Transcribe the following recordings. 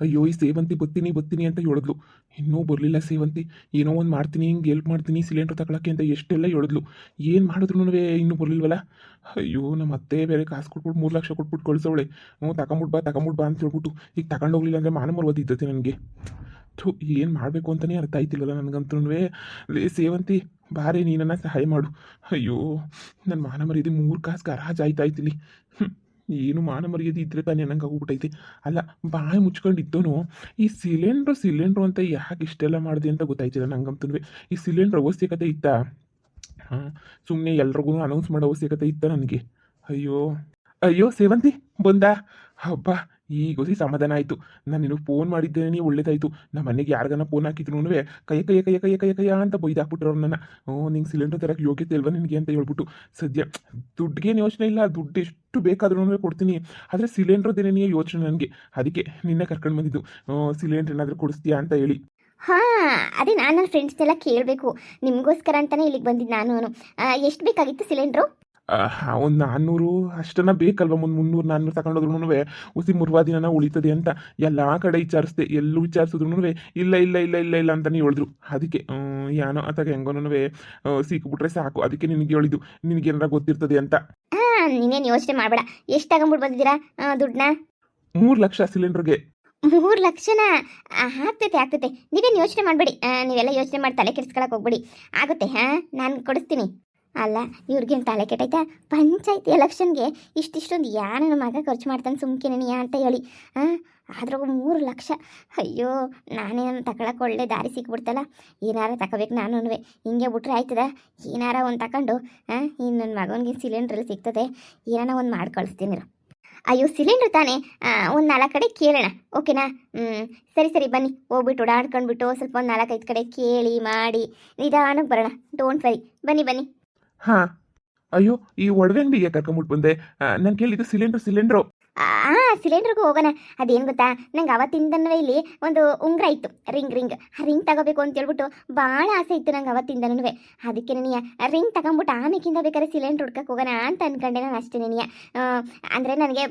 ಅಯ್ಯೋ ಈ ಸೇವಂತಿ ಬತ್ತೀನಿ ಬತ್ತೀನಿ ಅಂತ ಹೇಳಿದ್ಲು. ಇನ್ನೂ ಬರಲಿಲ್ಲ ಸೇವಂತಿ. ಏನೋ ಒಂದು ಮಾಡ್ತೀನಿ, ಹಿಂಗೆ ಹೆಲ್ಪ್ ಮಾಡ್ತೀನಿ ಸಿಲಿಂಡರ್ ತಗೊಳಕ್ಕೆ ಅಂತ ಎಷ್ಟೆಲ್ಲ ಹೇಳಿದ್ಲು. ಏನು ಮಾಡಿದ್ರು ಇನ್ನೂ ಬರಲಿಲ್ವಲ್ಲ. ಅಯ್ಯೋ ನಮ್ಮ ಅತ್ತೆ ಬೇರೆ ಕಾಸು ಕೊಟ್ಬಿಟ್ಟು 3 ಲಕ್ಷ ಕೊಟ್ಬಿಟ್ಟು ಕಳ್ಸವಳೆ. ತಗೊಂಬಿಡ್ ಬಾ ಅಂತ ಹೇಳ್ಬಿಟ್ಟು ಈಗ ತಗೊಂಡೋಗ್ಲಿಲ್ಲ ಅಂದರೆ ಮಾನ ಮರ್ವತ್ತು ಇದ್ದತೆ ನನಗೆ. ಥು, ಏನು ಮಾಡಬೇಕು ಅಂತಲೇ ಅರ್ಥ ಆಯ್ತಿಲ್ಲಲ್ಲ ನನಗಂತೂ. ಲೇ ಸೇವಂತಿ ಬಾರೆ ನೀನನ್ನ ಸಹಾಯ ಮಾಡು. ಅಯ್ಯೋ ನನ್ನ ಮಾನ ಮರ್ಯಾದೆ 3 ಕಾಸು ಗರಾಜ್ ಆಯ್ತಾಯ್ತಿಲ್ಲಿ. ಏನು ಮಾನ ಮರ್ಯಾದೆ ಇದ್ರೆ ತಾನೇ ನಂಗೆ ಹೋಗ್ಬಿಟ್ಟೈತೆ. ಅಲ್ಲ, ಬಾಯಿ ಮುಚ್ಕೊಂಡಿದ್ದೋನು ಈ ಸಿಲಿಂಡ್ರು ಅಂತ ಯಾಕೆ ಇಷ್ಟೆಲ್ಲ ಮಾಡಿದೆ ಅಂತ ಗೊತ್ತಾಯ್ತಿಲ್ಲ ನಂಗಂತೂ. ಈ ಸಿಲಿಂಡ್ರ್ ಅವಶ್ಯಕತೆ ಇತ್ತಾ? ಹಾಂ, ಸುಮ್ಮನೆ ಎಲ್ರಿಗೂ ಅನೌನ್ಸ್ ಮಾಡೋ ಅವಶ್ಯಕತೆ ಇತ್ತ ನನಗೆ? ಅಯ್ಯೋ ಅಯ್ಯೋ ಸೇವಂತಿ ಬಂದ. ಹಬ್ಬ, ಈಗ ಹೊಸಿ ಸಮಾಧಾನ ಆಯಿತು. ನಾನು ನಿನಗೆ ಫೋನ್ ಮಾಡಿದ್ದೇನೆ, ಒಳ್ಳೇದಾಯಿತು. ನಮ್ಮ ಮನೆಗೆ ಯಾರಿಗಾನ ಫೋನ್ ಹಾಕಿದ್ರು ಕೈಯ ಅಂತ ಬೈದಾಕ್ಬಿಟ್ರು ನನ್ನ. ನಿಂಗೆ ಸಿಲಿಂಡರ್ ತರಕ್ಕೆ ಯೋಗ್ಯತೆ ಇಲ್ವಾ ನಿನಗೆ ಅಂತ ಹೇಳ್ಬಿಟ್ಟು. ಸದ್ಯ ದುಡ್ಡಿಗೇನು ಯೋಚನೆ ಇಲ್ಲ, ದುಡ್ಡು ಎಷ್ಟು ಬೇಕಾದ್ರೂ ಕೊಡ್ತೀನಿ. ಆದರೆ ಸಿಲಿಂಡ್ರದೇನೇ ಯೋಚನೆ ನನಗೆ. ಅದಕ್ಕೆ ನಿನ್ನೆ ಕರ್ಕೊಂಡು ಬಂದಿದ್ದು, ಸಿಲಿಂಡ್ರ್ ಏನಾದರೂ ಕೊಡಿಸ್ತೀಯಾ ಅಂತ ಹೇಳಿ. ಹಾಂ, ಅದೇ ನಾನು ನನ್ನ ಫ್ರೆಂಡ್ಸ್ನೆಲ್ಲ ಕೇಳಬೇಕು ನಿಮಗೋಸ್ಕರ ಅಂತಲೇ ಇಲ್ಲಿಗೆ ಬಂದಿದ್ದು ನಾನು. ಎಷ್ಟು ಬೇಕಾಗಿತ್ತು ಸಿಲಿಂಡ್ರು? ಒಂದು 400 ಅಷ್ಟನ್ನ ಬೇಕಲ್ವ. 300-400 ತಗೊಂಡೋದ್ರೂ ಉಸಿ ಮುರ್ವಾ ದಿನ ಉಳಿತದೆ ಅಂತ ಎಲ್ಲ ಕಡೆ ವಿಚಾರಿಸ್ದೆ. ಎಲ್ಲೂ ವಿಚಾರಿಸಿದ್ರು ಇಲ್ಲ ಇಲ್ಲ ಇಲ್ಲ ಇಲ್ಲ ಇಲ್ಲ ಅಂತಲೇ ಹೇಳಿದ್ರು. ಅದಕ್ಕೆ ಏನೋ ಅಥವಾ ಹೆಂಗೋನೂ ಸಿಕ್ಬಿಟ್ರೆ ಸಾಕು. ಅದಕ್ಕೆ ನಿನಗೆ ಹೇಳಿದ್ದು, ನಿನಗೇನಾರ ಗೊತ್ತಿರ್ತದೆ ಅಂತ. ಹಾಂ, ನೀನೇನು ಯೋಚನೆ ಮಾಡಬೇಡ. ಎಷ್ಟು ತಗೊಂಬಿಟ್ಟು ಬಂದಿದ್ದೀರಾ ದುಡ್ಡನ್ನ? 3 ಲಕ್ಷ ಸಿಲಿಂಡರ್ಗೆ. 3 ಲಕ್ಷನಾ? ಆಗ್ತೈತೆ. ನೀವೇನು ಯೋಚನೆ ಮಾಡಬೇಡಿ. ನೀವೆಲ್ಲ ಯೋಚನೆ ಮಾಡಿ ತಲೆ ಕೆಡಿಸ್ಕೊಳಕ್ಕೆ ಹೋಗ್ಬೇಡಿ. ಆಗುತ್ತೆ. ಹಾಂ, ನಾನು ಕೊಡಿಸ್ತೀನಿ. ಅಲ್ಲ, ಇವ್ರಿಗೇನು ತಲೆ ಕೆಟ್ಟೈತಾ? ಪಂಚಾಯತಿ ಎಲೆಕ್ಷನ್ಗೆ ಇಷ್ಟೊಂದು ನನ್ನ ಮಗ ಖರ್ಚು ಮಾಡ್ತಾನೆ ಸುಮ್ಕಿನೇನಿಯಾ ಅಂತ ಹೇಳಿ. ಅದ್ರಾಗ 3 ಲಕ್ಷ. ಅಯ್ಯೋ, ನಾನೇನು ತಗೊಳಕ್ಕೆ ಒಳ್ಳೆ ದಾರಿ ಸಿಕ್ಬಿಡ್ತಲ್ಲ. ಏನಾರ ತಗೋಬೇಕು ನಾನು. ಹಿಂಗೆ ಬಿಟ್ರೆ ಆಯ್ತದ? ಏನಾರ ಒಂದು ತಗೊಂಡು ಇನ್ನು ನನ್ನ ಮಗನಿಗೆ ಸಿಲಿಂಡ್ರಲ್ಲಿ ಸಿಗ್ತದೆ, ಏನಾರ ಒಂದು ಮಾಡಿ ಕಳಿಸ್ತೀನಿ. ಅಯ್ಯೋ, ಸಿಲಿಂಡ್ರ್ ತಾನೇ, ಒಂದು 4 ಕಡೆ ಕೇಳೋಣ, ಓಕೆನಾ? ಸರಿ ಬನ್ನಿ, ಹೋಗ್ಬಿಟ್ಟು ಓಡಾಡ್ಕೊಂಡ್ಬಿಟ್ಟು ಸ್ವಲ್ಪ ಒಂದು 4-5 ಕಡೆ ಕೇಳಿ ಮಾಡಿ ನಿಧಾನಕ್ಕೆ ಬರೋಣ. ಡೋಂಟ್ ವರಿ, ಬನ್ನಿ. ಹಾಂ, ಅಯ್ಯೋ ಈ ಒಡವೆ ಅಂಗಡಿಗೆ ಕರ್ಕೊಂಬಿಟ್ಟು ಬಂದೆ. ನಾನು ಕೇಳಿದ್ದು ಸಿಲಿಂಡ್ರು. ಸಿಲಿಂಡ್ರಿಗೂ ಹೋಗೋಣ. ಅದೇನು ಗೊತ್ತಾ, ನಂಗೆ ಅವತ್ತಿಂದನೂ ಇಲ್ಲಿ ಒಂದು ಉಂಗುರ ಇತ್ತು, ರಿಂಗ್ ತಗೋಬೇಕು ಅಂತ ಹೇಳ್ಬಿಟ್ಟು ಭಾಳ ಆಸೆ ಇತ್ತು ನಂಗೆ ಅವತ್ತಿಂದನೂ. ಅದಕ್ಕೆ ನನಗೆ ರಿಂಗ್ ತಗೊಂಬಿಟ್ಟು ಆಮೇಕಿಂದ ಬೇಕಾದ್ರೆ ಸಿಲಿಂಡ್ರ್ ಹುಡ್ಕಕ್ಕೆ ಹೋಗೋಣ ಅಂತ ಅಂದ್ಕೊಂಡೆ ನಾನು. ಅಷ್ಟೇ ನನಗೆ ಅಂದರೆ ನನಗೆ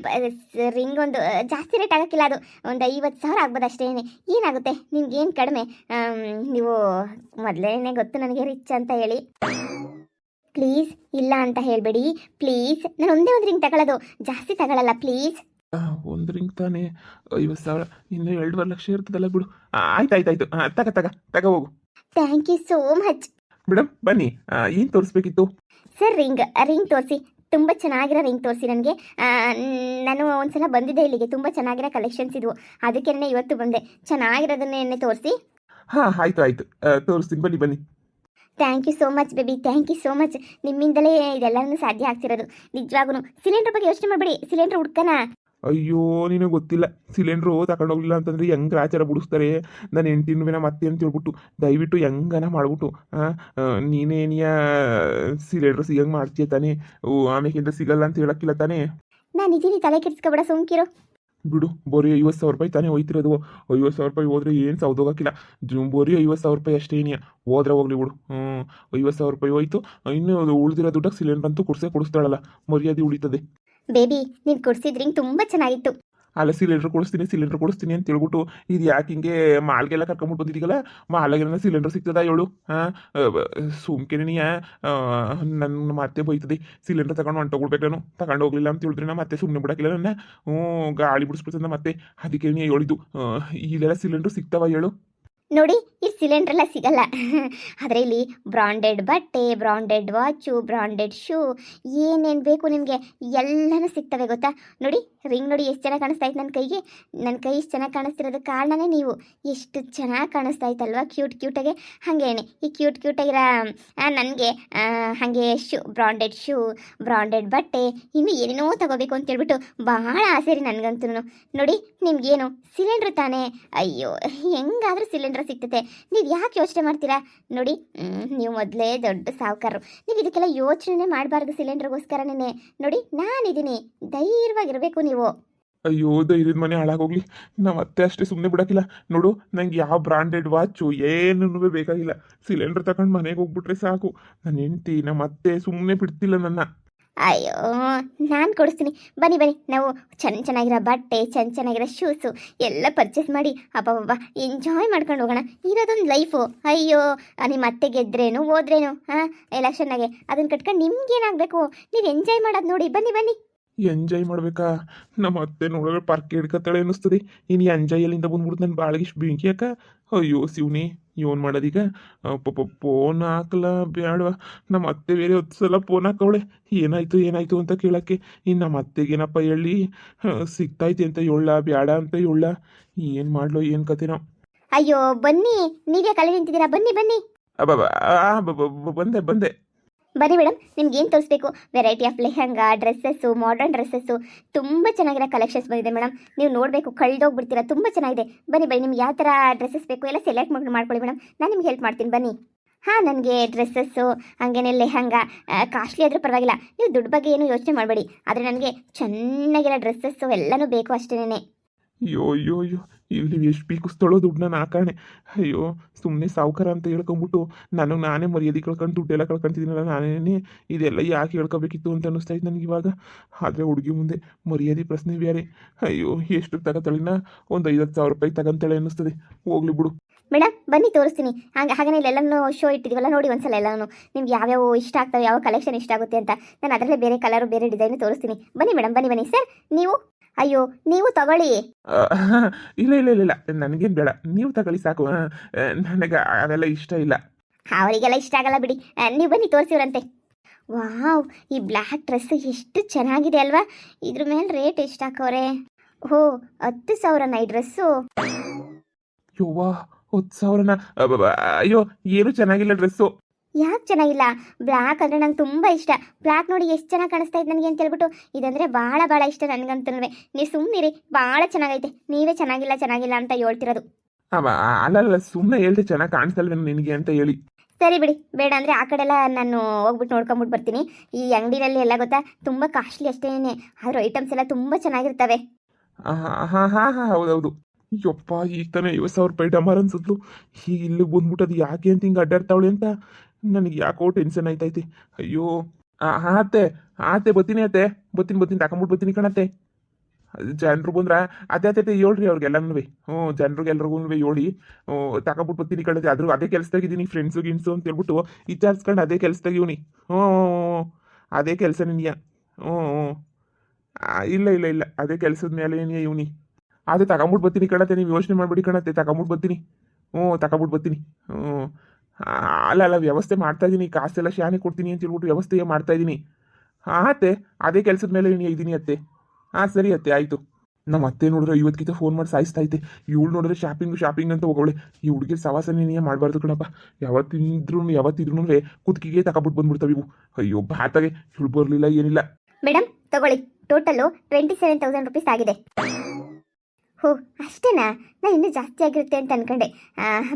ರಿಂಗ್ ಒಂದು ಜಾಸ್ತಿ ರೇಟ್ ಆಗೋಕ್ಕಿಲ್ಲ, ಅದು ಒಂದು 50,000 ಆಗ್ಬೋದು ಅಷ್ಟೇ. ಏನಾಗುತ್ತೆ ನಿಮ್ಗೇನು ಕಡಿಮೆ? ನೀವು ಮೊದಲೇ ಗೊತ್ತು ನನಗೆ ರಿಚ್ ಅಂತ ಹೇಳಿ. ಪ್ಲೀಸ್ ಇಲ್ಲ ಅಂತ ಹೇಳಬೇಡಿ ಪ್ಲೀಸ್. ನಾನು ಒಂದೇ ಒಂದು ರಿಂಗ್ ತಗೊಳ್ಳೋದು, ಜಾಸ್ತಿ ತಗೊಳ್ಳಲ್ಲ ಪ್ಲೀಸ್. ಒಂದು ರಿಂಗ್ ತಾನೇ 50,000, ಇನ್ನು 2.5 ಲಕ್ಷ ಇರ್ತದಲ್ಲ ಬಿಡು. ಆಯ್ತಾಯ್ತು. ತಗ ಹೋಗು. Thank you so much. Madam ಬನ್ನಿ, ಏನು ತೋರಿಸ್ಬೇಕಿತ್ತು? ಸರ್ ರಿಂಗ್ ತೋರಿಸಿ, ತುಂಬ ಚೆನ್ನಾಗಿರೋ ರಿಂಗ್ ತೋರಿಸಿ ನನಗೆ. ನಾನು ಒಂದ್ಸಲ ಬಂದಿದ್ದೆ ಇಲ್ಲಿಗೆ, ತುಂಬ ಚೆನ್ನಾಗಿರೋ ಕಲೆಕ್ಷನ್ಸ್ ಇದ್ವು, ಅದಕ್ಕೆ ಇವತ್ತು ಬಂದೆ. ಚೆನ್ನಾಗಿರೋದನ್ನೇ ತೋರಿಸಿ. ಹಾಂ ಆಯ್ತು, ತೋರಿಸ್ತೀನಿ, ಬನ್ನಿ. Thank you so much baby, thank you so much. ನಿಮ್ಮಿಂದಲೇ ಇದೆಲ್ಲನೂ ಸಾಧ್ಯ ಆಗ್ತಿರೋದು. ನಿಜವಾಗೂ ಸಿಲಿಂಡರ್ ಬಗ್ಗೆ ಯೋಚನೆ ಮಾಡಬೇಡಿ, ಸಿಲಿಂಡರ್ ಹುಡ್ಕನ. ಅಯ್ಯೋ ನಿನಗೆ ಗೊತ್ತಿಲ್ಲ, ಸಿಲಿಂಡ್ರು ತಗೊಂಡೋಗ್ಲಿಲ್ಲ ಅಂತಂದ್ರೆ ಹೆಂಗೆ ಆಚಾರ ಬಿಡಿಸ್ತಾರೆ ನನ್ನ ಹೆಂಡ್ತಿನೂ ಮತ್ತೆ ಅಂತ ಹೇಳ್ಬಿಟ್ಟು. ದಯವಿಟ್ಟು ಹೆಂಗನ ಮಾಡ್ಬಿಟ್ಟು ನೀನೇನಿಯ ಸಿಲಿಂಡ್ರ್ ಸಿಗಂಗೆ ಮಾಡ್ತೀಯ ತಾನೇ? ಆಮೇಕಿಂದ ಸಿಗಲ್ಲ ಅಂತ ಹೇಳಕ್ಕಿಲ್ಲ ತಾನೇ? ನಾನು ಇದೀನಿ, ತಲೆ ಕೆಡಿಸ್ಕೊಬೇಡ, ಸುಮ್ಕಿರು. ಬಿಡು, ಬರೀ 50,000 ರೂಪಾಯಿ ತಾನೇ ಹೋಯ್ತಿರೋದು. 50,000 ರೂಪಾಯಿ ಹೋದ್ರೆ ಏನು ಸೌದೋಗಕ್ಕಿಲ್ಲ. ಬರೀ 50,000 ರೂಪಾಯಿ ಅಷ್ಟೇ ಏನಿಯ, ಹೋದ್ರೆ ಹೋಗ್ಲಿ ಬಿಡು. 50,000 ರೂಪಾಯಿ ಹೋಯ್ತು, ಇನ್ನು ಉಳಿದಿರೋ ದುಡ್ಡಕ್ಕೆ ಸಿಲಿಂಡರ್ ಅಂತೂ ಕೊಡಿಸ್ತಾಳಲ್ಲ, ಮರ್ಯಾದೆ ಉಳಿತದೆ. ಬೇಬಿ, ನೀನು ಕೊಡ್ಸಿದ ರಿಂಗ್ ತುಂಬ ಚೆನ್ನಾಗಿತ್ತು. ಅಲ್ಲ, ಸಿಲಿಂಡರ್ ಕೊಡಿಸ್ತೀನಿ ಅಂತ ಹೇಳ್ಬಿಟ್ಟು ಇದು ಯಾಕೆ ಹಿಂಗೆ ಮಾಲ್ಗೆಲ್ಲ ಕರ್ಕೊಂಬಿಟ್ಟು ಬಂದಿದ್ದೀಗಲ್ಲ? ಮಾಲಾಗೆಲ್ಲ ಸಿಲಿಂಡರ್ ಸಿಗ್ತದ ಹೇಳು? ಸುಮ್ಕೆನೆಯ ನನ್ನ ಮತ್ತೆ ಬೈತದೆ. ಸಿಲಿಂಡರ್ ತಗೊಂಡು ಹೊಂಟೋಗ್ಬಿಡ್ಬೇಕು, ನಾನು ತಗೊಂಡು ಹೋಗ್ಲಿಲ್ಲ ಅಂತ ಹೇಳಿದ್ರೆ ನಾ ಮತ್ತೆ ಸುಮ್ಮನೆ ಬಿಡಕ್ಕಿಲ್ಲ ನನ್ನ. ಗಾಳಿ ಬಿಡಿಸ್ಬಿಡ್ತದ ಮತ್ತೆ. ಅದಕ್ಕೆ ನೀ ಹೇಳಿದ್ದು, ಇಲ್ಲೆಲ್ಲ ಸಿಲಿಂಡರ್ ಸಿಗ್ತಾವ ಹೇಳು? ನೋಡಿ, ಈ ಸಿಲಿಂಡ್ರ್ ಎಲ್ಲ ಸಿಗಲ್ಲ. ಆದರೆ ಇಲ್ಲಿ ಬ್ರಾಂಡೆಡ್ ಬಟ್ಟೆ, ಬ್ರಾಂಡೆಡ್ ವಾಚು, ಬ್ರಾಂಡೆಡ್ ಶೂ, ಏನೇನು ಬೇಕು ನಿಮಗೆ ಎಲ್ಲನೂ ಸಿಗ್ತವೆ ಗೊತ್ತಾ? ನೋಡಿ, ರಿಂಗ್ ನೋಡಿ ಎಷ್ಟು ಚೆನ್ನಾಗಿ ಕಾಣಿಸ್ತಾ ಇತ್ತು ನನ್ನ ಕೈಗೆ. ನನ್ನ ಕೈ ಇಷ್ಟು ಚೆನ್ನಾಗಿ ಕಾಣಿಸ್ತಿರೋದಕ್ಕೆ ಕಾರಣನೇ ನೀವು. ಎಷ್ಟು ಚೆನ್ನಾಗಿ ಕಾಣಿಸ್ತಾ ಇತ್ತಲ್ವ, ಕ್ಯೂಟಾಗೆ. ಹಾಗೇನೆ ಈ ಕ್ಯೂಟಾಗಿರೋ ನನಗೆ ಹಾಗೆ ಶೂ, ಬ್ರಾಂಡೆಡ್ ಬಟ್ಟೆ, ಇನ್ನು ಏನೇನೋ ತಗೋಬೇಕು ಅಂತ ಹೇಳ್ಬಿಟ್ಟು ಭಾಳ ಆಸೆ ರೀ ನನಗಂತೂ. ನೋಡಿ, ನಿಮ್ಗೇನು ಸಿಲಿಂಡ್ರ್ ತಾನೇ? ಅಯ್ಯೋ, ಹೆಂಗಾದರೂ ಸಿಲಿಂಡ್ರ್ ಸಿಗ್ತದೆ, ನೀವು ಯಾಕೆ ಯೋಚನೆ ಮಾಡ್ತೀರಾ? ನೋಡಿ, ನೀವು ಮೊದಲೇ ದೊಡ್ಡ ಸಾಹುಕಾರರು, ನೀವು ಇದಕ್ಕೆಲ್ಲ ಯೋಚನೆ ಮಾಡಬಾರ್ದು. ಸಿಲಿಂಡರ್ಗೋಸ್ಕರನೇ ನೋಡಿ ನಾನಿದ್ದೀನಿ, ಧೈರ್ಯವಾಗಿರಬೇಕು ನೀವು. ಅಯ್ಯೋ, ಧೈರ್ಯದ ಮನೆ ಹಾಳಾಗೋಗ್ಲಿ. ನಾವು ಮತ್ತೆ ಅಷ್ಟೇ ಸುಮ್ಮನೆ ಬಿಡೋಕ್ಕಿಲ್ಲ. ನೋಡು, ನಂಗೆ ಯಾವ ಬ್ರಾಂಡೆಡ್ ವಾಚು ಏನೂ ಬೇಕಾಗಿಲ್ಲ. ಸಿಲಿಂಡರ್ ತಗೊಂಡು ಮನೆಗೆ ಹೋಗ್ಬಿಟ್ರೆ ಸಾಕು. ನನ್ನ ಹೆಂಡ್ತಿ ನಮ್ಮ ಅತ್ತೆ ಸುಮ್ಮನೆ ಬಿಡ್ತಿಲ್ಲ ನನ್ನ. ಅಯ್ಯೋ ನಾನು ಕೊಡಿಸ್ತೀನಿ, ಬನ್ನಿ ಬನ್ನಿ, ನಾವು ಚೆನ್ನಾಗಿರೋ ಬಟ್ಟೆ ಚೆನ್ನಾಗಿರೋ ಶೂಸು ಎಲ್ಲ ಪರ್ಚೇಸ್ ಮಾಡಿ ಅಬ್ಬಬ್ಬ ಎಂಜಾಯ್ ಮಾಡ್ಕೊಂಡು ಹೋಗೋಣ. ಇರೋದೊಂದು ಲೈಫು. ಅಯ್ಯೋ ನಿಮ್ಮ ಅತ್ತೆ ಗೆದ್ರೇನು ಹೋದ್ರೇನು ಹಾಂ ಎಲೆಕ್ಷನ್ನಾಗೆ ಅದನ್ನು ಕಟ್ಕೊಂಡು ನಿಮ್ಗೇನಾಗಬೇಕು, ನೀವು ಎಂಜಾಯ್ ಮಾಡೋದು ನೋಡಿ. ಬನ್ನಿ ಬನ್ನಿ. ಎಂಜಾಯ್ ಮಾಡ್ಬೇಕಾ? ನಮ್ಮ ಅತ್ತೆ ನೋಡಿದ್ರೆ ಪಾರ್ಕ್ ಹಿಡ್ಕತ್ತಾಳೆ ಅನ್ನಿಸ್ತದೆ. ಇನ್ನು ಎಂಜಾಯ್ ಎಲ್ಲಿಂದ ಬಂದ್ಬಿಡ್ತು ನನ್ನ ಬಾಳಿಗೆ ಇಷ್ಟು ಬೆಂಕಿ ಯಾಕ? ಅಯ್ಯೋ ಶಿವನಿ, ಏನು ಮಾಡೋದೀಗ? ಫೋನ್ ಹಾಕಲ ಬೇಡವಾ? ನಮ್ಮ ಅತ್ತೆ ಬೇರೆ 10 ಸಲ ಫೋನ್ ಹಾಕವಳೆ, ಏನಾಯ್ತು ಏನಾಯ್ತು ಅಂತ ಕೇಳೋಕ್ಕೆ. ಇನ್ನು ನಮ್ಮ ಅತ್ತೆಗೇನಪ್ಪ ಹೇಳಿ, ಸಿಗ್ತೈತಿ ಅಂತ ಹೇಳ ಬೇಡ ಅಂತ ಹೇಳ, ಏನು ಮಾಡ್ಲೋ ಏನು ಕತೆನೋ. ಅಯ್ಯೋ ಬನ್ನಿ, ನೀವೇ ಕಲೆ ನಿಂತಿದ್ದೀರಾ, ಬನ್ನಿ ಬನ್ನಿ. ಬಂದೆ ಬಂದೆ. ಬನ್ನಿ ಮೇಡಮ್, ನಿಮ್ಗೆ ಏನು ತೋರಿಸ್ಬೇಕು? Variety of lehenga, dresses, modern dresses ತುಂಬ ಚೆನ್ನಾಗಿರೋ ಕಲೆಕ್ಷನ್ಸ್ ಬಂದಿದೆ ಮೇಡಮ್. ನೀವು ನೋಡಬೇಕು, ಕಳ್ದೋಗ್ಬಿಡ್ತೀರಾ, ತುಂಬ ಚೆನ್ನಾಗಿದೆ. ಬನ್ನಿ ಬನ್ನಿ, ನಿಮ್ಗೆ ಯಾವ ಥರ ಡ್ರೆಸ್ಸಸ್ ಬೇಕು ಎಲ್ಲ ಸೆಲೆಕ್ಟ್ ಮಾಡ್ಕೊಳ್ಳಿ ಮೇಡಮ್, ನಾನು ನಿಮ್ಗೆ ಹೆಲ್ಪ್ ಮಾಡ್ತೀನಿ ಬನ್ನಿ. ಹಾಂ, ನನಗೆ ಡ್ರೆಸ್ಸಸ್ಸು ಹಾಗೇನೆ ಲೆಹಂಗಾ ಕಾಸ್ಟ್ಲಿ ಆದರೂ ಪರವಾಗಿಲ್ಲ, ನೀವು ದುಡ್ಡು ಬಗ್ಗೆ ಏನು ಯೋಚನೆ ಮಾಡಬೇಡಿ. ಆದರೆ ನನಗೆ ಚೆನ್ನಾಗಿರೋ ಡ್ರೆಸ್ಸಸ್ಸು ಎಲ್ಲನೂ ಬೇಕು ಅಷ್ಟೇನೆ. ಅಯ್ಯೋ ಅಯ್ಯೋ ಅಯ್ಯೋ, ಇಲ್ಲಿ ಎಷ್ಟು ಪೀಕಿಸ್ತಳೋ ದುಡ್ಡನ್ನ ನಾಕಾಣೆ. ಅಯ್ಯೋ ಸುಮ್ಮನೆ ಸಾವುಕಾರ ಅಂತ ಹೇಳ್ಕೊಂಬಿಟ್ಟು ನನಗೆ ನಾನೇ ಮರ್ಯಾದೆ ಕಳ್ಕೊಂಡು ದುಡ್ಡೆಲ್ಲ ಕಳ್ಕೊಂತಿದ್ದೀನಲ್ಲ ನಾನೇ. ಇದೆಲ್ಲ ಯಾಕೆ ಹೇಳ್ಕೊಬೇಕಿತ್ತು ಅಂತ ಅನ್ನಿಸ್ತಾ ಇತ್ತು ನನಗೆ ಇವಾಗ. ಆದರೆ ಹುಡುಗಿ ಮುಂದೆ ಮರ್ಯಾದೆ ಪ್ರಶ್ನೆ ಬೇರೆ. ಅಯ್ಯೋ ಎಷ್ಟು ತಗೋತಾಳಿನ, ಒಂದು 50,000 ರೂಪಾಯಿ ತಗೊಂತಾಳೆ ಅನ್ನಿಸ್ತದೆ. ಹೋಗ್ಲಿ ಬಿಡು. ಮೇಡಮ್ ಬನ್ನಿ ತೋರಿಸ್ತೀನಿ. ಹಾಗೆ ಇಲ್ಲೆಲ್ಲನೂ ಶೋ ಇಟ್ಟಿದ್ದೀವಲ್ಲ, ನೋಡಿ ಒಂದ್ಸಲ ಎಲ್ಲನೂ ನಿಮ್ಗೆ ಯಾವ್ಯಾವ ಇಷ್ಟ ಆಗ್ತವೆ, ಯಾವ ಕಲೆಕ್ಷನ್ ಇಷ್ಟ ಆಗುತ್ತೆ ಅಂತ. ನಾನು ಅದರಲ್ಲೇ ಬೇರೆ ಕಲರು ಬೇರೆ ಡಿಸೈನು ತೋರಿಸ್ತೀನಿ. ಬನ್ನಿ ಮೇಡಮ್, ಬನ್ನಿ ಬನ್ನಿ. ಸರ್ ನೀವು, ಅಯ್ಯೋ ನೀವು ತಗೊಳ್ಳಿ. ಇಲ್ಲ ಇಲ್ಲ ಇಲ್ಲ ಇಲ್ಲ, ನನಗೇನು ಬೇಡ, ನೀವು ತಗೊಳ್ಳಿ ಸಾಕು. ನನಗೆ ಅದೆಲ್ಲ ಇಷ್ಟ ಇಲ್ಲ. ಅವರಿಗೆಲ್ಲ ಇಷ್ಟ ಆಗಲ್ಲ ಬಿಡಿ, ನೀವು ಬನ್ನಿ ತೋರಿಸಿವ್ರಂತೆ. ವಾವ್, ಈ ಬ್ಲ್ಯಾಕ್ ಡ್ರೆಸ್ ಎಷ್ಟು ಚೆನ್ನಾಗಿದೆ ಅಲ್ವಾ? ಇದ್ರ ಮೇಲೆ ರೇಟ್ ಎಷ್ಟು ಹಾಕವ್ರೆ? ಓ 10,000ನ ಈ ಡ್ರೆಸ್ಸು? ಯವ್ವಾ 10,000ನ? ಅಯ್ಯೋ ಏನು ಚೆನ್ನಾಗಿಲ್ಲ ಡ್ರೆಸ್ಸು. ಯಾಕೆ ಚೆನ್ನಾಗಿಲ್ಲ? ಬ್ಲ್ಯಾಕ್ ಅಂದರೆ ನಂಗೆ ತುಂಬ ಇಷ್ಟ. ಬ್ಲ್ಯಾಕ್ ನೋಡಿ ಎಷ್ಟು ಚೆನ್ನಾಗಿ ಕಾಣಿಸ್ತಾ ಇದೆ ನನಗೆ ಅಂತ ಹೇಳ್ಬಿಟ್ಟು, ಇದಂದರೆ ಭಾಳ ಭಾಳ ಇಷ್ಟ ನನಗಂತೂ. ನೀವು ಸುಮ್ಮನಿರಿ, ಭಾಳ ಚೆನ್ನಾಗೈತೆ. ನೀವೇ ಚೆನ್ನಾಗಿಲ್ಲ ಅಂತ ಹೇಳ್ತಿರೋದು. ಅಲ್ಲ ಸುಮ್ಮನೆ ಹೇಳ್ದೆ ಚೆನ್ನಾಗಿ ಕಾಣಿಸ್ತಲ್ವ ನಿನಗೆ ಅಂತ ಹೇಳಿ. ಸರಿ ಬಿಡಿ, ಬೇಡ ಅಂದರೆ ಆ ಕಡೆ ಎಲ್ಲ ನಾನು ಹೋಗ್ಬಿಟ್ಟು ನೋಡ್ಕೊಂಬಿಟ್ಟು ಬರ್ತೀನಿ. ಈ ಅಂಗಡಿನಲ್ಲಿ ಎಲ್ಲ ಗೊತ್ತಾ, ತುಂಬ ಕಾಸ್ಟ್ಲಿ ಅಷ್ಟೇನೆ, ಆದರೂ ಐಟಮ್ಸ್ ಎಲ್ಲ ತುಂಬ ಚೆನ್ನಾಗಿರ್ತವೆ. ಹಾಂ ಹಾಂ ಹಾಂ ಹೌದೌದು. ಯಪ್ಪ ಈಗ ತಾನೇ 50,000 ರೂಪಾಯಿ ಡಮಾರ್ ಅನ್ಸಿದ್ಲು, ಈಗ ಇಲ್ಲಿ ಬಂದ್ಬಿಟ್ಟದು ಯಾಕೆ ಅಂತ ಹಿಂಗೆ ಅಡ್ಡಾಡ್ತಾವಳೆ ಅಂತ ನನಗೆ ಯಾಕೋ ಟೆನ್ಷನ್ ಆಯ್ತೈತಿ. ಅಯ್ಯೋ ಹಾಂ ಅತ್ತೆ ಬರ್ತೀನಿ ಬರ್ತೀನಿ ತಗೊಂಬಿಟ್ಟು ಬರ್ತೀನಿ ಕಣತ್ತೆ. ಜನರು ಬಂದ್ರ ಅದೇ ಹೇಳ್ರಿ ಅವ್ರಿಗೆಲ್ಲನೂ. ಜನರಿಗೆಲ್ರಿಗೂ ಹೇಳಿ ತಗೊಂಬಿಟ್ಟು ಬರ್ತೀನಿ ಕಣತ್ತೆ. ಅದೇ ಕೆಲಸದಾಗಿದ್ದೀನಿ, ಫ್ರೆಂಡ್ಸು ಗಿನ್ಸು ಅಂತ ಹೇಳ್ಬಿಟ್ಟು ವಿಚಾರಿಸ್ಕೊಂಡು ಅದೇ ಕೆಲಸದಾಗಿವ್ನಿ. ಅದೇ ಕೆಲಸ ನಿನಗೆ. ಇಲ್ಲ ಇಲ್ಲ ಇಲ್ಲ, ಅದೇ ಕೆಲಸದ ಮೇಲೆ ಏನೇ ಇವ್ನಿ. ಅದೇ ತಗೊಂಬಿಟ್ಟು ಬರ್ತೀನಿ ಕಣತ್ತೆ, ನೀವು ಯೋಚನೆ ಮಾಡ್ಬಿಡಿ ಕಣತ್ತೆ, ತಗೊಂಬಿಟ್ಟು ಬರ್ತೀನಿ. ತಗೊಂಬಿಟ್ಟು ಬರ್ತೀನಿ. ಅಲ್ಲ ವ್ಯವಸ್ಥೆ ಮಾಡ್ತಾ ಇದ್ದೀನಿ, ಕಾಸೆಲ್ಲ ಶಾನೆ ಕೊಡ್ತೀನಿ ಅಂತ ಹೇಳ್ಬಿಟ್ಟು ವ್ಯವಸ್ಥೆ ಮಾಡ್ತಾ ಇದ್ದೀನಿ. ಅತ್ತೆ ಅದೇ ಕೆಲಸದ ಮೇಲೆ ಇದ್ದೀನಿ ಅತ್ತೆ. ಸರಿ ಅತ್ತೆ ಆಯಿತು. ನಮ್ಮ ಅತ್ತೆ ನೋಡಿದ್ರೆ ಇವತ್ತಿಗಿಂತ ಫೋನ್ ಮಾಡಿ ಸಾಯಿಸ್ತಾ ಐತೆ. ಇವಳು ನೋಡಿದ್ರೆ ಶಾಪಿಂಗ್ ಅಂತ ಹೋಗೋಳೆ. ಈ ಹುಡುಗಿ ಸವಾಸನೇ ಮಾಡಬಾರ್ದು ಕಣಪ್ಪ. ಯಾವತ್ತಿದ್ರು ಕುತ್ತಿಗೆ ತಗೊಂಬಿಟ್ಟು ಬಂದ್ಬಿಡ್ತಾವೆ ಇವು. ಅಯ್ಯೋ ಬಾತಾಗೆ ಇವಳು ಬರಲಿಲ್ಲ ಏನಿಲ್ಲ. ಮೇಡಮ್ ತಗೊಳ್ಳಿ, ಟೋಟಲು 27,000 ರುಪೀಸ್ ಆಗಿದೆ. ಹೋ ಅಷ್ಟೇನಾ? ನಾನು ಇನ್ನೂ ಜಾಸ್ತಿ ಆಗಿರುತ್ತೆ ಅಂತ ಅನ್ಕೊಂಡೆ.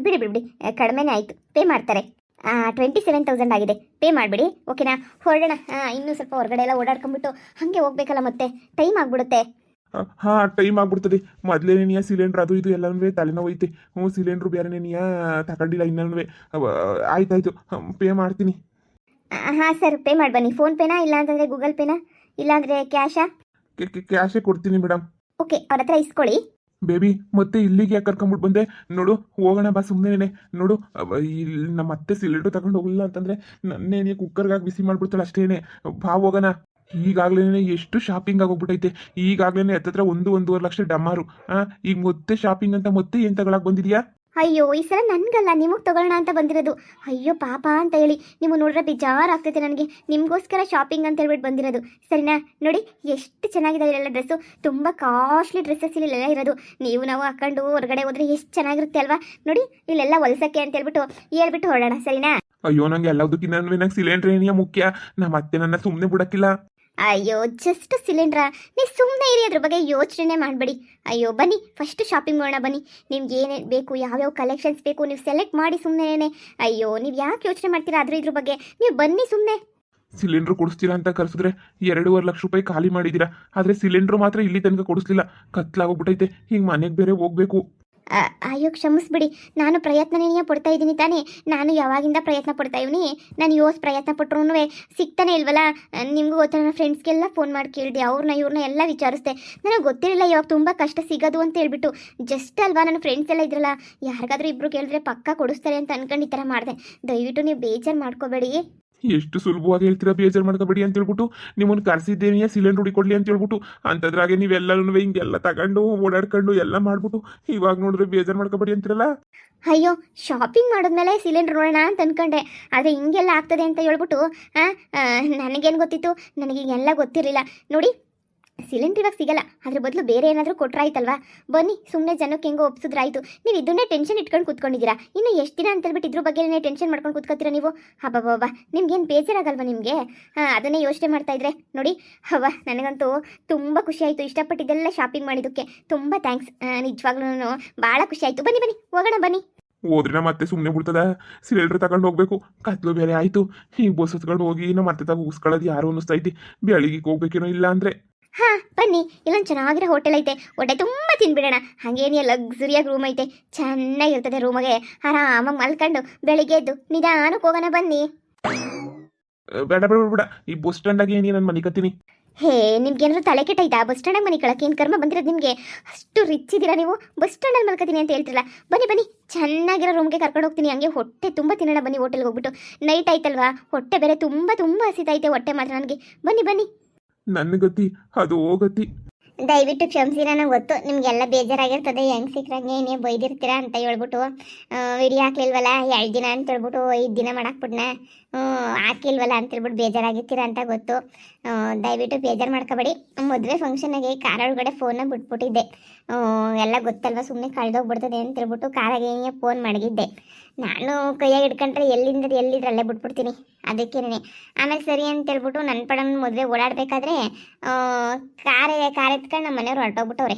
ಬಿಡಿ ಕಡಿಮೆನೇ ಆಯಿತು, ಪೇ ಮಾಡ್ತಾರೆ. 27,000 ಆಗಿದೆ, ಪೇ ಮಾಡಿಬಿಡಿ. ಓಕೆನಾ? ಹೊರಡೋಣ. ಇನ್ನೂ ಸ್ವಲ್ಪ ಹೊರಗಡೆ ಎಲ್ಲ ಓಡಾಡ್ಕೊಂಬಿಟ್ಟು ಹಾಗೆ ಹೋಗ್ಬೇಕಲ್ಲ, ಮತ್ತೆ ಟೈಮ್ ಆಗ್ಬಿಡುತ್ತೆ. ಟೈಮ್ ಆಗ್ಬಿಡ್ತದೆ. ಮೊದಲೇ ನೀ ಸಿಲಿಂಡ್ರ್ ಅದು ಇದು ಎಲ್ಲನೂ ತಲೆನೋವು ಐತೆ. ಸಿಲಿಂಡ್ರು ಬೇರೆ ನೀ ತಗೊಂಡಿಲ್ಲ ಇನ್ನೂ. ಆಯ್ತಾಯ್ತು, ಪೇ ಮಾಡ್ತೀನಿ. ಹಾಂ ಸರ್, ಪೇ ಮಾಡಿ ಬನ್ನಿ. ಫೋನ್ ಪೇನಾ, ಇಲ್ಲ ಅಂತಂದರೆ ಗೂಗಲ್ ಪೇನಾ, ಇಲ್ಲಾಂದರೆ ಕ್ಯಾಶಾ? ಕ್ಯಾಶೇ ಕೊಡ್ತೀನಿ ಮೇಡಮ್. ಓಕೆ, ಅವ್ರ ಹತ್ರ ಇಸ್ಕೊಳ್ಳಿ. ಬೇಬಿ ಮತ್ತೆ ಇಲ್ಲಿಗೆ ಯಾಕೆ ಕರ್ಕೊಂಬಿಟ್ಟು ಬಂದೆ? ನೋಡು ಹೋಗೋಣ ಬಾ ಸುಮ್ಮನೆ. ನೋಡು ಇಲ್ಲಿ ನಮ್ಮ ಅತ್ತೆ ಸಿಲಿಂಡ್ರು ತಗೊಂಡು ಹೋಗಿಲ್ಲ ಅಂತಂದರೆ ನನ್ನೇನೆ ಕುಕ್ಕರ್ಗಾಗಿ ಬಿಸಿ ಮಾಡ್ಬಿಡ್ತಾಳೆ ಅಷ್ಟೇನೆ. ಬಾ ಹೋಗೋಣ. ಈಗಾಗಲೇ ಎಷ್ಟು ಶಾಪಿಂಗ್ ಆಗೋಗ್ಬಿಟ್ಟೈತೆ. ಈಗಾಗಲೇ ಹತ್ತತ್ರ 1-1.5 ಲಕ್ಷ ಡಮಾರು. ಈಗ ಮತ್ತೆ ಶಾಪಿಂಗ್ ಅಂತ ಮತ್ತೆ ಏನು ತಗೊಳಕ್ ಬಂದಿದ್ಯಾ? ಅಯ್ಯೋ ಈ ಸಲ ನನಗಲ್ಲ, ನಿಮಗೆ ತಗೊಳ್ಳೋಣ ಅಂತ ಬಂದಿರೋದು. ಅಯ್ಯೋ ಪಾಪ ಅಂತ ಹೇಳಿ ನೀವು ನೋಡ್ರೆ ಬೇಜಾರಾಗ್ತೈತೆ ನನಗೆ. ನಿಮಗೋಸ್ಕರ ಶಾಪಿಂಗ್ ಅಂತ ಹೇಳ್ಬಿಟ್ಟು ಬಂದಿರೋದು, ಸರಿನಾ? ನೋಡಿ ಎಷ್ಟು ಚೆನ್ನಾಗಿದೆ ಇಲ್ಲೆಲ್ಲ ಡ್ರೆಸ್ಸು, ತುಂಬ ಕಾಸ್ಟ್ಲಿ ಡ್ರೆಸ್ಸಸ್ ಇಲ್ಲೆಲ್ಲ ಇರೋದು. ನಾವು ಹಾಕೊಂಡು ಹೊರಗಡೆ ಹೋದ್ರೆ ಎಷ್ಟು ಚೆನ್ನಾಗಿರುತ್ತೆ ಅಲ್ವಾ? ನೋಡಿ ಇಲ್ಲೆಲ್ಲ ಹೊಲ್ಸಕ್ಕೆ ಅಂತ ಹೇಳ್ಬಿಟ್ಟು ಹೊರಡೋಣ, ಸರಿನಾ? ಅಯ್ಯೋ ನಂಗೆ ಎಲ್ಲದಕ್ಕಿಂತ ನಂಗೆ ಸಿಲಿಂಡ್ರ್ ಏನಿಯ ಮುಖ್ಯ. ನಮ್ಮ ಅತ್ತೆ ನನ್ನ ಸುಮ್ಮನೆ ಬಿಡಕ್ಕಿಲ್ಲ. ಅಯ್ಯೋ ಜಸ್ಟ್ ಸಿಲಿಂಡ್ರಾ? ನೀವು ಸುಮ್ಮನೆ ಇರಿ, ಅದ್ರ ಬಗ್ಗೆ ಯೋಚನೆ ಮಾಡಬೇಡಿ. ಅಯ್ಯೋ ಬನ್ನಿ ಫಸ್ಟ್ ಶಾಪಿಂಗ್ ಮಾಡೋಣ ಬನ್ನಿ. ನಿಮ್ಗೆ ಏನೇನು ಬೇಕು, ಯಾವ್ಯಾವ ಕಲೆಕ್ಷನ್ಸ್ ಬೇಕು ನೀವು ಸೆಲೆಕ್ಟ್ ಮಾಡಿ ಸುಮ್ಮನೆ. ಅಯ್ಯೋ ನೀವು ಯಾಕೆ ಯೋಚನೆ ಮಾಡ್ತೀರಾ ಇದ್ರ ಬಗ್ಗೆ? ನೀವು ಬನ್ನಿ ಸುಮ್ಮನೆ. ಸಿಲಿಂಡ್ರ್ ಕೊಡಿಸ್ತೀರಾ ಅಂತ ಕರೆಸಿದ್ರೆ 2.5 ಲಕ್ಷ ರೂಪಾಯಿ ಖಾಲಿ ಮಾಡಿದ್ದೀರಾ. ಆದರೆ ಸಿಲಿಂಡ್ರ್ ಮಾತ್ರ ಇಲ್ಲಿ ತನಕ ಕೊಡಿಸ್ಲಿಲ್ಲ. ಕತ್ಲಾಗೋಗ್ಬಿಟ್ಟೈತೆ. ಹಿಂಗೆ ಮನೆಗೆ ಬೇರೆ ಹೋಗ್ಬೇಕು. ಅಯ್ಯೋ ಕ್ಷಮಿಸ್ಬಿಡಿ, ನಾನು ಪ್ರಯತ್ನನೇ ಪಡ್ತಾ ಇದ್ದೀನಿ ತಾನೇ. ನಾನು ಯಾವಾಗಿಂದ ಪ್ರಯತ್ನ ಪಡ್ತಾ ಇವ್ನಿ. ನಾನು ಯೋಸ್ ಪ್ರಯತ್ನ ಪಟ್ರೂ ಸಿಗ್ತಾನೆ ಇಲ್ವಲ್ಲ. ನಿಮಗೂ ಗೊತ್ತಾ, ನನ್ನ ಫ್ರೆಂಡ್ಸ್ಗೆಲ್ಲ ಫೋನ್ ಮಾಡಿ ಕೇಳಿದೆ, ಅವ್ರನ್ನ ಇವ್ರನ್ನ ಎಲ್ಲ ವಿಚಾರಿಸ್ದೆ. ನನಗೆ ಗೊತ್ತಿರಲಿಲ್ಲ ಇವಾಗ ತುಂಬ ಕಷ್ಟ ಸಿಗೋದು ಅಂತ ಹೇಳ್ಬಿಟ್ಟು. ಜಸ್ಟ್ ಅಲ್ವಾ, ನನ್ನ ಫ್ರೆಂಡ್ಸ್ ಎಲ್ಲ ಇದ್ರಲ್ಲ, ಯಾರಿಗಾದ್ರೂ ಇಬ್ಬರು ಕೇಳಿದ್ರೆ ಪಕ್ಕ ಕೊಡಿಸ್ತಾರೆ ಅಂತ ಅನ್ಕೊಂಡು ಈ ಥರ ಮಾಡಿದೆ. ದಯವಿಟ್ಟು ನೀವು ಬೇಜಾರು ಮಾಡ್ಕೋಬೇಡಿ. ಎಷ್ಟು ಸುಲಭವಾಗಿ ಹೇಳ್ತೀರಾ ಬೇಜಾರು ಮಾಡ್ಕೋಬೇಡಿ ಅಂತ ಹೇಳ್ಬಿಟ್ಟು. ನಿಮ್ಮನ್ನು ಕರೆಸಿದ್ದೇನೆ ಸಿಲಿಂಡರ್ ಹುಡಿಕೊಡ್ಲಿ ಅಂತ ಹೇಳ್ಬಿಟ್ಟು. ಅಂಥದ್ರಾಗೆ ನೀವೆಲ್ಲನೂ ಹಿಂಗೆಲ್ಲ ತಗೊಂಡು ಓಡಾಡ್ಕೊಂಡು ಎಲ್ಲ ಮಾಡ್ಬಿಟ್ಟು ಇವಾಗ ನೋಡಿದ್ರೆ ಬೇಜಾರು ಮಾಡ್ಕೋಬೇಡಿ ಅಂತೀರಲ್ಲ. ಅಯ್ಯೋ, ಶಾಪಿಂಗ್ ಮಾಡಿದ್ಮೇಲೆ ಸಿಲಿಂಡರ್ ನೋಡೋಣ ಅಂತ ಅನ್ಕೊಂಡೆ. ಆದರೆ ಹಿಂಗೆಲ್ಲ ಆಗ್ತದೆ ಅಂತ ಹೇಳ್ಬಿಟ್ಟು ನನಗೇನು ಗೊತ್ತಿತ್ತು, ನನಗೀಗೆಲ್ಲ ಗೊತ್ತಿರಲಿಲ್ಲ ನೋಡಿ. ಸಿಲಿಂಡ್ರ್ ಇವಾಗ ಸಿಗಲ್ಲ, ಅದ್ರ ಬದಲು ಬೇರೆ ಏನಾದರೂ ಕೊಟ್ರಾಯ್ತಲ್ವಾ. ಬನ್ನಿ, ಸುಮ್ಮನೆ ಜನಕ್ಕೆ ಹೆಂಗೋ ಒಪ್ಸಿದ್ರಾಯ್ತು. ನೀವು ಇದನ್ನೇ ಟೆನ್ಷನ್ ಇಟ್ಕೊಂಡು ಕೂತ್ಕೊಂಡಿದ್ದೀರಾ. ಇನ್ನು ಎಷ್ಟು ದಿನ ಅಂತ ಹೇಳ್ಬಿಟ್ಟು ಇದ್ರ ಬಗ್ಗೆ ಟೆನ್ಷನ್ ಮಾಡ್ಕೊಂಡು ಕೂತ್ಕೊತೀರಾ ನೀವು? ಹಬ್ಬ ನಿಮ್ಗೇನು ಬೇಜಾರಾಗಲ್ವಾ ನಿಮಗೆ? ಅದನ್ನೇ ಯೋಚನೆ ಮಾಡ್ತಾ ಇದ್ರೆ ನೋಡಿ. ನನಗಂತೂ ತುಂಬ ಖುಷಿ ಆಯಿತು. ಇಷ್ಟಪಟ್ಟಿದ್ದೆಲ್ಲ ಶಾಪಿಂಗ್ ಮಾಡಿದ್ದಕ್ಕೆ ತುಂಬ ಥ್ಯಾಂಕ್ಸ್. ನಿಜವಾಗ್ಲೂ ಭಾಳ ಖುಷಿ ಆಯಿತು. ಬನ್ನಿ ಬನ್ನಿ ಹೋಗೋಣ ಬನ್ನಿ. ಹೋದ್ರೆ ಮತ್ತೆ ಸುಮ್ಮನೆ ಬಿಡ್ತದ. ಸಿಲಿಂಡರ್ ತಗೊಂಡು ಹೋಗ್ಬೇಕು, ಕತ್ಲು ಬೇರೆ ಆಯಿತು. ಈಗ ಬಸ್ ಹತ್ಕೊಂಡು ಹೋಗಿ ನಮ್ಮ ಮತ್ತೆ ತಾಗ ಉಗಿಸ್ಕೊಳ್ಳೋದು ಯಾರು ಅನ್ನಿಸ್ತೈತಿ. ಬೆಳಿಗ್ಗೆ ಹೋಗ್ಬೇಕೇನೋ ಇಲ್ಲ ಅಂದರೆ. ಹಾಂ ಬನ್ನಿ, ಇಲ್ಲೊಂದು ಚೆನ್ನಾಗಿರೋ ಹೋಟೆಲ್ ಐತೆ, ಹೊಟ್ಟೆ ತುಂಬ ತಿನ್ಬಿಡೋಣ. ಹಾಗೇನೇ ಲಕ್ಸುರಿಯಾಗಿ ರೂಮ್ ಐತೆ, ಚೆನ್ನಾಗಿರ್ತದೆ. ರೂಮಗೆ ಆರಾಮಾಗಿ ಮಲ್ಕೊಂಡು ಬೆಳಿಗ್ಗೆ ಎದ್ದು ನಿಧಾನಕ್ಕೆ ಹೋಗೋಣ ಬನ್ನಿ. ಬೇಡ ಬೇಡ ಬೇಡ, ಈ ಬಸ್ ಸ್ಟ್ಯಾಂಡಾಗಿ ಏನಿ ನಾನು ಮನೆ ಕತ್ತೀನಿ. ಹೇ, ನಿಮ್ಗೇನಾದ್ರು ತಲೆ ಕೆಟ್ಟೈತಾ? ಬಸ್ ಸ್ಟ್ಯಾಂಡಾಗ ಮನೆ ಕಳಕ್ಕೆ ಏನು ಕರ್ಮ ಬಂದಿರೋದು ನಿಮಗೆ? ಅಷ್ಟು ರಿಚ್ ಇದ್ದೀರಾ ನೀವು, ಬಸ್ ಸ್ಟ್ಯಾಂಡಲ್ಲಿ ಮಲ್ಕೋತೀನಿ ಅಂತ ಹೇಳ್ತಿರಲ್ಲ. ಬನ್ನಿ ಬನ್ನಿ, ಚೆನ್ನಾಗಿರೋ ರೂಮ್ಗೆ ಕರ್ಕೊಂಡು ಹೋಗ್ತೀನಿ. ಹಂಗೆ ಹೊಟ್ಟೆ ತುಂಬ ತಿನ್ನೋಣ ಬನ್ನಿ. ಹೋಟೆಲ್ಗೆ ಹೋಗ್ಬಿಟ್ಟು ನೈಟ್ ಆಯ್ತಲ್ವಾ, ಹೊಟ್ಟೆ ಬೇರೆ ತುಂಬ ತುಂಬ ಹಸಿತೈತೆ. ಹೊಟ್ಟೆ ಮಾತ್ರ ನನಗೆ. ಬನ್ನಿ ಬನ್ನಿ. ನನ್ನ ಗತಿ ಅದು ಹೋಗತಿ. ದಯವಿಟ್ಟು ಕ್ಷಮಿಸಿ, ನನಗೆ ಗೊತ್ತು ನಿಮಗೆಲ್ಲ ಬೇಜಾರಾಗಿರ್ತದೆ. ಹೆಂಗೆ ಸಿಕ್ಕರಂಗೆ ನೀವು ಬೈದಿರ್ತೀರಾ ಅಂತ ಹೇಳ್ಬಿಟ್ಟು ವಿಡಿಯೋ ಹಾಕ್ಲಿಲ್ವಲ್ಲ 2 ದಿನ ಅಂತ ಹೇಳ್ಬಿಟ್ಟು 5 ದಿನ ಮಾಡಾಕ್ಬಿಟ್ನ. ಹಾಕಿಲ್ವಲ್ಲ ಅಂತೇಳ್ಬಿಟ್ಟು ಬೇಜಾರಾಗಿರ್ತೀರ ಅಂತ ಗೊತ್ತು. ದಯವಿಟ್ಟು ಬೇಜಾರು ಮಾಡ್ಕೋಬೇಡಿ. ಮದುವೆ ಫಂಕ್ಷನಾಗೆ ಕಾರ್ ಒಳಗಡೆ ಫೋನ್ನ ಬಿಟ್ಬಿಟ್ಟಿದ್ದೆ. ಎಲ್ಲ ಗೊತ್ತಲ್ವ, ಸುಮ್ಮನೆ ಕಳೆದೋಗ್ಬಿಡ್ತದೆ ಅಂತೇಳ್ಬಿಟ್ಟು ಕಾರಾಗೆ ಫೋನ್ ಮಡಗಿದ್ದೆ. ನಾನು ಕೈಯಾಗಿ ಹಿಡ್ಕೊಂಡ್ರೆ ಎಲ್ಲಿದ್ರಲ್ಲೇ ಬಿಟ್ಬಿಡ್ತೀನಿ. ಅದಕ್ಕೇನೆ ಆಮೇಲೆ ಸರಿ ಅಂತೇಳ್ಬಿಟ್ಟು ನನ್ನ ಪಡನ ಮದುವೆ ಓಡಾಡಬೇಕಾದ್ರೆ ಕಾರ್ ಎತ್ಕೊಂಡು ನಮ್ಮ ಮನೆಯವ್ರು ಹೊರಟೋಗ್ಬಿಟ್ಟವ್ರೆ.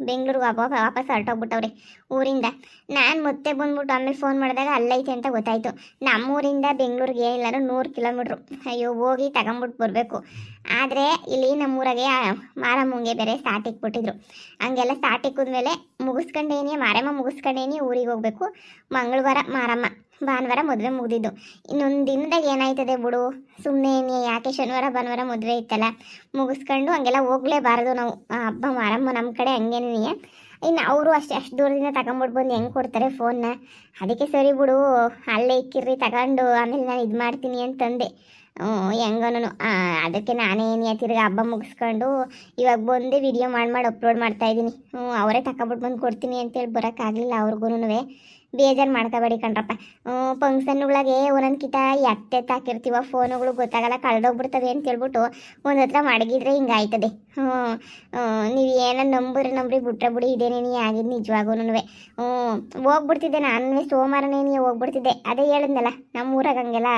ಬೆಂಗಳೂರಿಗೆ ವಾಪಸ್ ಹೊರಟೋಗ್ಬಿಟ್ಟವ್ರೆ ಊರಿಂದ. ನಾನು ಮತ್ತೆ ಬಂದ್ಬಿಟ್ಟು ಆಮೇಲೆ ಫೋನ್ ಮಾಡಿದಾಗ ಅಲ್ಲೈತೆ ಅಂತ ಗೊತ್ತಾಯಿತು. ನಮ್ಮೂರಿಂದ ಬೆಂಗಳೂರಿಗೆ ಏನಿಲ್ಲಾರು 100 ಕಿಲೋಮೀಟ್ರು. ಅಯ್ಯೋ, ಹೋಗಿ ತಗೊಂಬಿಟ್ಟು ಬರಬೇಕು. ಆದರೆ ಇಲ್ಲಿ ನಮ್ಮೂರಾಗೆ ಮಾರಮ್ಮಂಗೆ ಬೇರೆ ಸ್ಟಾರ್ಟ್ ಇಕ್ಬಿಟ್ಟಿದ್ರು. ಹಂಗೆಲ್ಲ ಸ್ಟಾರ್ಟ್ ಇಕ್ಕಿದ್ಮೇಲೆ ಮುಗಿಸ್ಕೊಂಡೇನಿ, ಮಾರಮ್ಮ ಮುಗಿಸ್ಕೊಂಡೇನಿ ಊರಿಗೆ ಹೋಗ್ಬೇಕು. ಮಂಗಳವಾರ ಮಾರಮ್ಮ, ಭಾನುವಾರ ಮದುವೆ ಮುಗಿದಿದ್ದು. ಇನ್ನೊಂದು ದಿನದಾಗ ಏನಾಯ್ತದೆ ಬಿಡು, ಸುಮ್ಮನೆ ಯಾಕೆ ಶನಿವಾರ ಭಾನುವಾರ ಮದುವೆ ಇತ್ತಲ್ಲ, ಮುಗಿಸ್ಕೊಂಡು ಹಂಗೆಲ್ಲ ಹೋಗ್ಲೇಬಾರ್ದು ನಾವು. ಹಬ್ಬ ಮಾರಮ್ಮ ನಮ್ಮ ಕಡೆ ಹಂಗೇನೇ. ಇನ್ನು ಅವರು ಅಷ್ಟು ದೂರದಿಂದ ತಗೊಂಬಿಟ್ಟು ಬಂದು ಹೆಂಗೆ ಕೊಡ್ತಾರೆ ಫೋನ್ನ. ಅದಕ್ಕೆ ಸರಿ ಬಿಡು, ಅಲ್ಲೇ ಇಕ್ಕಿರ್ರಿ ತಗೊಂಡು ಆಮೇಲೆ ನಾನು ಇದು ಮಾಡ್ತೀನಿ ಅಂತಂದೆ. ಹೆಂಗನು ಅದಕ್ಕೆ ನಾನೇ ತಿರ್ಗಿ ಹಬ್ಬ ಮುಗಿಸ್ಕೊಂಡು ಇವಾಗ ಬಂದು ವಿಡಿಯೋ ಮಾಡಿ ಅಪ್ಲೋಡ್ ಮಾಡ್ತಾಯಿದ್ದೀನಿ. ಅವರೇ ತಗೊಬಿಟ್ಟು ಬಂದು ಕೊಡ್ತೀನಿ ಅಂತೇಳಿ ಬರೋಕ್ಕಾಗಲಿಲ್ಲ ಅವ್ರಿಗೂ. ಬೇಜಾರು ಮಾಡ್ಕೋಬೇಡಿ ಕಣ್ರಪ್ಪ. ಫಂಕ್ಷನ್ಗಳಿಗೆ ಒಂದೊಂದ್ಕಿತ ಹಾಕಿರ್ತೀವ, ಫೋನುಗಳು ಗೊತ್ತಾಗಲ್ಲ, ಕಳೆದೋಗ್ಬಿಡ್ತವೆ ಅಂತೇಳ್ಬಿಟ್ಟು ಒಂದು ಹತ್ರ ಮಡಗಿದ್ರೆ ಹಿಂಗಾಯ್ತದೆ. ನೀವು ಏನೋ ನಂಬ್ರಿ ಬಿಟ್ರೆ ಬಿಡಿ, ಇದೇನೇನಿ ಆಗಿದ್ದು ನಿಜವಾಗೂ. ಹೋಗ್ಬಿಡ್ತಿದ್ದೆ ನಾನು, ಸೋಮವಾರನೇ ಹೋಗ್ಬಿಡ್ತಿದ್ದೆ. ಅದೇ ಹೇಳಿದ್ನಲ್ಲ, ನಮ್ಮ ಊರಾಗ ಹಂಗೆಲ್ಲ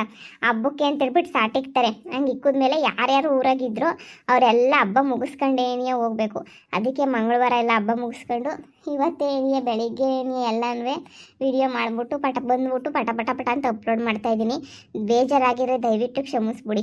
ಹಬ್ಬಕ್ಕೆ ಅಂತೇಳ್ಬಿಟ್ಟು ಸಾಟಿಕ್ತಾರೆ. ಹಂಗೆ ಇಕ್ಕಿದ್ಮೇಲೆ ಯಾರ್ಯಾರು ಊರಾಗಿದ್ರು ಅವರೆಲ್ಲ ಹಬ್ಬ ಮುಗಿಸ್ಕೊಂಡೇನಿಯೇ ಹೋಗ್ಬೇಕು. ಅದಕ್ಕೆ ಮಂಗಳವಾರ ಎಲ್ಲ ಹಬ್ಬ ಮುಗಿಸ್ಕೊಂಡು ಇವತ್ತೇನಿಯೇ ಬೆಳಿಗ್ಗೆ ಎಲ್ಲನೂ ವಿಡಿಯೋ ಮಾಡಿಬಿಟ್ಟು ಬಂದ್ಬಿಟ್ಟು ಪಟ ಅಂತ ಅಪ್ಲೋಡ್ ಮಾಡ್ತಾಯಿದ್ದೀನಿ. ಬೇಜಾರಾಗಿರೋ ದಯವಿಟ್ಟು ಕ್ಷಮಿಸ್ಬಿಡಿ.